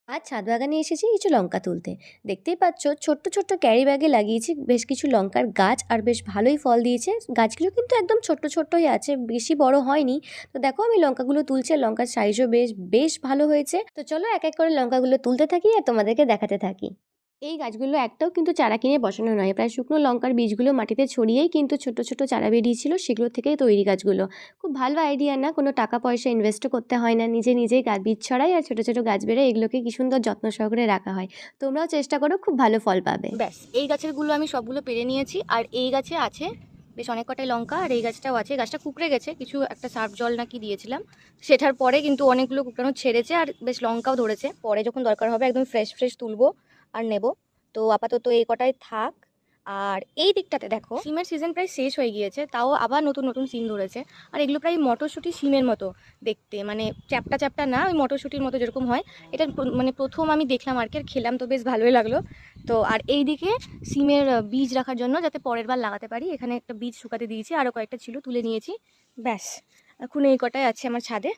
আজ ছাদ বাগানে এসেছি কিছু লঙ্কা তুলতে। দেখতেই পাচ্ছ ছোট্ট ছোট্ট ক্যারি ব্যাগে লাগিয়েছি বেশ কিছু লঙ্কার গাছ, আর বেশ ভালোই ফল দিয়েছে। গাছগুলো কিন্তু একদম ছোট্ট ছোট্টই আছে, বেশি বড় হয়নি। তো দেখো আমি লঙ্কাগুলো তুলছি, আর লঙ্কার সাইজও বেশ বেশ ভালো হয়েছে। তো চলো এক এক করে লঙ্কাগুলো তুলতে থাকি আর তোমাদেরকে দেখাতে থাকি। এই গাছগুলো একটাও কিন্তু চারা কিনে বসানো নয়, প্রায় শুকনো লঙ্কার বীজগুলো মাটিতে ছড়িয়েই কিন্তু ছোট ছোট চারা বেরিয়েছিল, সেগুলো থেকেই তৈরি গাছগুলো। খুব ভালো আইডিয়া না? কোনো টাকা পয়সা ইনভেস্টও করতে হয় না, নিজে নিজেই বীজ ছড়াই আর ছোট ছোট গাছ বেরোয়, এগুলোকে কি সুন্দর যত্ন সহকারে রাখা হয়। তোমরাও চেষ্টা করো, খুব ভালো ফল পাবে। ব্যাস, এই গাছেরগুলো আমি সবগুলো পেরে নিয়েছি। আর এই গাছে আছে বেশ অনেক কটাই লঙ্কা, আর এই গাছটাও আছে। গাছটা কুকড়ে গেছে, কিছু একটা সার্ফ জল নাকি দিয়েছিলাম, সেটার পরে কিন্তু অনেকগুলো কুকড়ানো ছেড়েছে, আর বেশ লঙ্কাও ধরেছে। পরে যখন দরকার হবে একদম ফ্রেশ ফ্রেশ তুলবো আর নেব। তো আপাতত এই কটাই থাক। আর এই দিকটাতে দেখো, সিমের সিজন প্রায় শেষ হয়ে গিয়েছে, তাও আবার নতুন নতুন সিম ধরেছে। আর এগুলো প্রায় মটরশুঁটি সিমের মতো দেখতে, মানে চ্যাপটা চ্যাপটা না, ওই মটরশুঁটির মতো যেরকম হয়। এটা মানে প্রথম আমি দেখলাম আর কি, আর খেলাম তো বেশ ভালোই লাগলো। তো আর এই দিকে সিমের বীজ রাখার জন্য যাতে পরের বার লাগাতে পারি, এখানে একটা বীজ শুকাতে দিয়েছি, আরও কয়েকটা ছিল তুলে নিয়েছি। ব্যাস, এখন এই কটাই আছে আমার ছাদে।